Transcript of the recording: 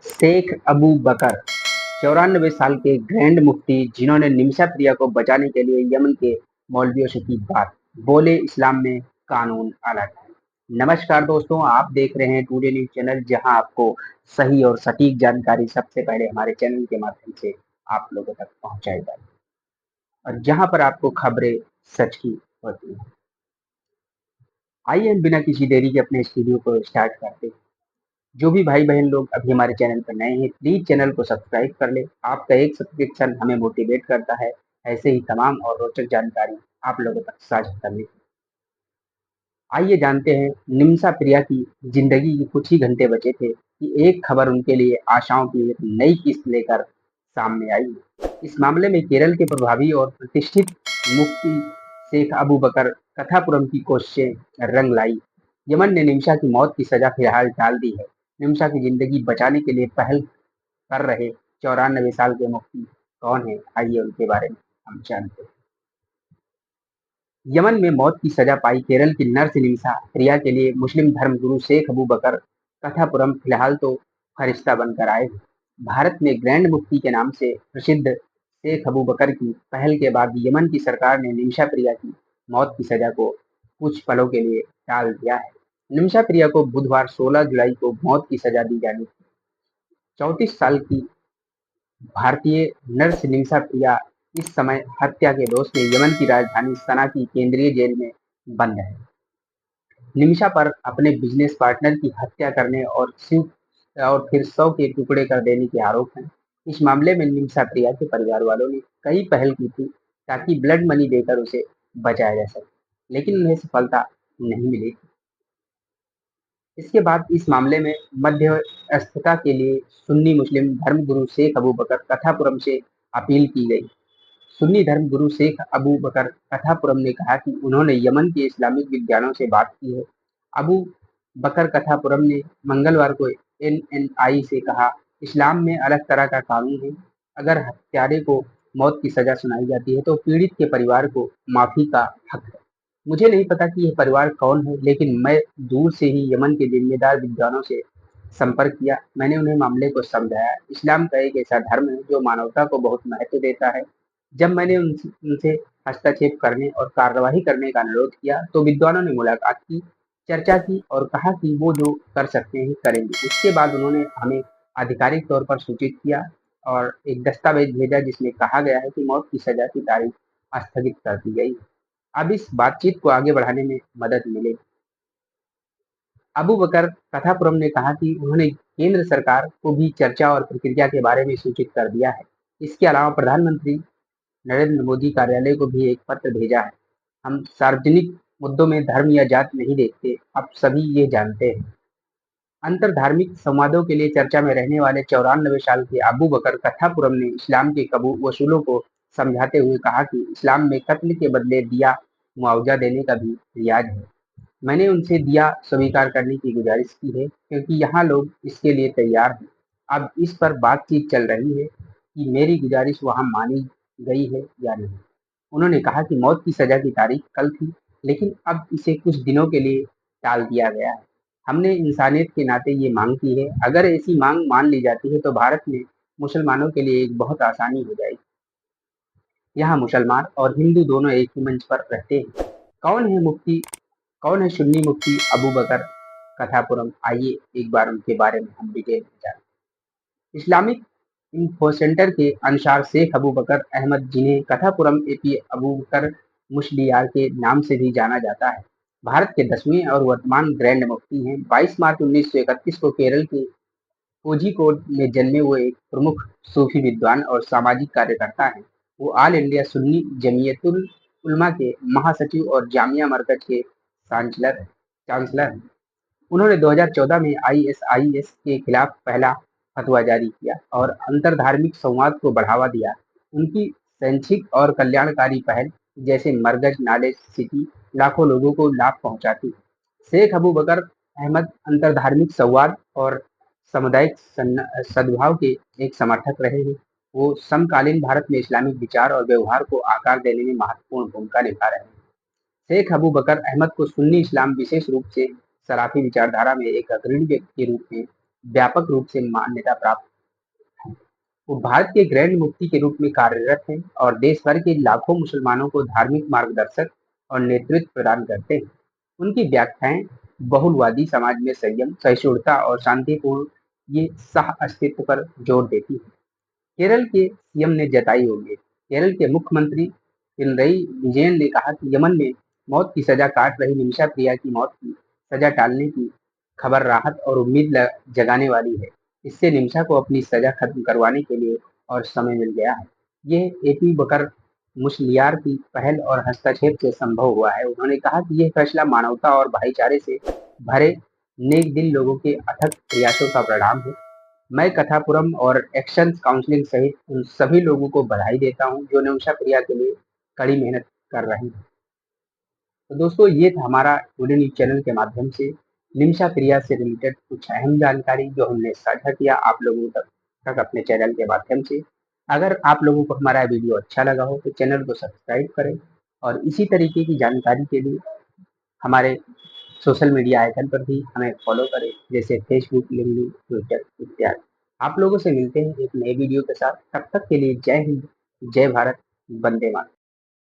शेख अबू बकर 94 साल के ग्रैंड मुफ्ती जिन्होंने निमिषा प्रिया को बचाने के लिए यमन के मौलवियों से की बात, बोले इस्लाम में कानून अलग है। नमस्कार दोस्तों, आप देख रहे हैं टुडे न्यूज चैनल, जहां आपको सही और सटीक जानकारी सबसे पहले हमारे चैनल के माध्यम से आप लोगों तक पहुंचाई जाए और जहां पर आपको खबरें सच की होती हैं। आइए हम बिना किसी देरी के अपने इस वीडियो को स्टार्ट करते हैं। जो भी भाई बहन लोग अभी हमारे चैनल पर नए हैं, प्लीज चैनल को सब्सक्राइब कर ले। आपका एक सब्सक्रिप्शन हमें मोटिवेट करता है ऐसे ही तमाम और रोचक जानकारी आप लोगों तक साझा करने की। आइए जानते हैं निमिषा प्रिया की जिंदगी के कुछ ही घंटे बचे थे कि एक खबर उनके लिए आशाओं की एक नई किस्त लेकर सामने आई। इस मामले में केरल के प्रभावी और प्रतिष्ठित मुफ्ती शेख अबू बकर कथापुरम की कोशिशें रंग लाई। यमन ने निमिषा की मौत की सजा फिलहाल टाल दी है। निमिषा की जिंदगी बचाने के लिए पहल कर रहे 94 साल के मुफ्ती कौन है, आइए उनके बारे में हम जानते हैं। यमन में मौत की सजा पाई केरल की नर्स निमिषा प्रिया के लिए मुस्लिम धर्मगुरु शेख अबू बकर कथापुरम फिलहाल तो फरिश्ता बनकर आए हैं। भारत में ग्रैंड मुफ्ती के नाम से प्रसिद्ध शेख अबू बकर की पहल के बाद यमन की सरकार ने निमिषा प्रिया की मौत की सजा को कुछ पलों के लिए टाल दिया है। निमिषा प्रिया को बुधवार 16 जुलाई को मौत की सजा दी जानी थी। 34 साल की भारतीय नर्स निमिषा प्रिया इस समय हत्या के दोष में यमन की राजधानी सना की केंद्रीय जेल में बंद है। निमिषा पर अपने बिजनेस पार्टनर की हत्या करने और फिर शव के टुकड़े कर देने के आरोप हैं। इस मामले में निमिषा प्रिया के परिवार वालों ने कई पहल की थी ताकि ब्लड मनी देकर उसे बचाया जा सके, लेकिन उन्हें सफलता नहीं मिली। इसके बाद इस मामले में मध्यस्थता के लिए सुन्नी मुस्लिम धर्मगुरु शेख अबू बकर कथापुरम से अपील की गई। सुन्नी धर्मगुरु शेख अबू बकर कथापुरम ने कहा कि उन्होंने यमन के इस्लामिक विद्वानों से बात की है। अबू बकर कथापुरम ने मंगलवार को एनएनआई से कहा, इस्लाम में अलग तरह का कानून है। अगर हत्यारे को मौत की सजा सुनाई जाती है तो पीड़ित के परिवार को माफी का हक है। मुझे नहीं पता कि यह परिवार कौन है, लेकिन मैं दूर से ही यमन के जिम्मेदार विद्वानों से संपर्क किया। मैंने उन्हें मामले को समझाया। इस्लाम का एक ऐसा धर्म है जो मानवता को बहुत महत्व देता है। जब मैंने उनसे हस्तक्षेप करने और कार्यवाही करने का अनुरोध किया तो विद्वानों ने मुलाकात की, चर्चा की और कहा कि वो जो कर सकते हैं करेंगे। उसके बाद उन्होंने हमें आधिकारिक तौर पर सूचित किया और एक दस्तावेज भेजा जिसमें कहा गया है कि मौत की सजा की तारीख स्थगित कर दी गई। अब इस बातचीत को आगे बढ़ाने में मदद मिलेगी। अबू बकर कथापुरम ने कहा कि उन्होंने केंद्र सरकार को भी चर्चा और प्रक्रिया के बारे में सूचित कर दिया है। इसके अलावा प्रधानमंत्री नरेंद्र मोदी कार्यालय को भी एक पत्र भेजा है। हम सार्वजनिक मुद्दों में धर्म या जात नहीं देखते, अब सभी ये जानते हैं। अंतर धार्मिक संवादों के लिए चर्चा में रहने वाले 94 साल के अबू बकर कथापुरम ने इस्लाम के कबू वसूलों को समझाते हुए कहा कि इस्लाम में कत्ल के बदले दिया मुआवजा देने का भी रिवाज है। मैंने उनसे दिया स्वीकार करने की गुजारिश की है क्योंकि यहाँ लोग इसके लिए तैयार हैं। अब इस पर बातचीत चल रही है कि मेरी गुजारिश वहाँ मानी गई है या नहीं। उन्होंने कहा कि मौत की सजा की तारीख कल थी, लेकिन अब इसे कुछ दिनों के लिए टाल दिया गया है। हमने इंसानियत के नाते ये मांग की है। अगर ऐसी मांग मान ली जाती है तो भारत में मुसलमानों के लिए एक बहुत आसानी हो जाएगी। यहाँ मुसलमान और हिंदू दोनों एक ही मंच पर रहते हैं। कौन है सुन्नी मुफ्ती अबू बकर कथापुरम? आइए एक बार उनके बारे में हम डिटेल में जानें। इस्लामिक इन्फो सेंटर के अनुसार शेख अबू बकर अहमद, जिन्हें कथापुरम एपी अबू बकर मुशलियार के नाम से भी जाना जाता है, भारत के 10वें और वर्तमान ग्रैंड मुफ्ती हैं। 22 मार्च 1931 को केरल के कोझिकोड में जन्मे वो एक प्रमुख सूफी विद्वान और सामाजिक कार्यकर्ता हैं। वो ऑल इंडिया सुन्नी जमीयतुल उलमा के महासचिव और जामिया मरकज के चांसलर हैं। उन्होंने 2014 में आईएसआईएस के खिलाफ पहला फतवा जारी किया और अंतरधार्मिक संवाद को बढ़ावा दिया। उनकी शैक्षिक और कल्याणकारी पहल जैसे मरकज नॉलेज सिटी लाखों लोगों को लाभ पहुंचाती। शेख अबू बकर अहमद अंतरधार्मिक संवाद और सामुदायिक सद्भाव के एक समर्थक रहे हैं। वो समकालीन भारत में इस्लामिक विचार और व्यवहार को आकार देने में महत्वपूर्ण भूमिका निभा रहे हैं। शेख अबू बकर अहमद को सुन्नी इस्लाम, विशेष रूप से सलाफी विचारधारा में एक अग्रणी व्यक्ति के रूप में व्यापक रूप से मान्यता प्राप्त है। वो भारत के ग्रैंड मुफ्ती के रूप में कार्यरत हैं और देश भर के लाखों मुसलमानों को धार्मिक मार्गदर्शक और नेतृत्व प्रदान करते हैं। उनकी व्याख्याएं बहुलवादी समाज में संयम, सहिष्णुता और शांतिपूर्ण ये सह अस्तित्व पर जोर देती है। केरल के सीएम ने जताई उम्मीद। केरल के मुख्यमंत्री पिनरई विजयन ने कहा कि यमन में मौत की सजा काट रही निमिषा प्रिया की मौत की सजा टालने की खबर राहत और उम्मीद जगाने वाली है। इससे निमिषा को अपनी सजा खत्म करवाने के लिए और समय मिल गया है। ये एपी बकर मुशलियार की पहल और हस्तक्षेप से संभव हुआ है। उन्होंने कहा कि यह फैसला मानवता और भाईचारे से भरे नेक दिल लोगों के अथक प्रयासों का परिणाम है। मैं कथापुरम और एक्शन काउंसलिंग सहित उन सभी लोगों को बधाई देता हूं जो निमिषा प्रिया के लिए कड़ी मेहनत कर रहे हैं। तो दोस्तों ये था हमारा टुडे न्यूज चैनल के माध्यम से निमिषा प्रिया से रिलेटेड कुछ अहम जानकारी जो हमने साझा किया आप लोगों तक अपने चैनल के माध्यम से। अगर आप लोगों को हमारा वीडियो अच्छा लगा हो तो चैनल को सब्सक्राइब करें और इसी तरीके की जानकारी के लिए हमारे सोशल मीडिया आइकन पर भी हमें फॉलो करें, जैसे फेसबुक, लिंक्डइन, ट्विटर इत्यादि। आप लोगों से मिलते हैं एक नए वीडियो के साथ। तब तक के लिए जय हिंद, जय भारत, वंदे मातरम।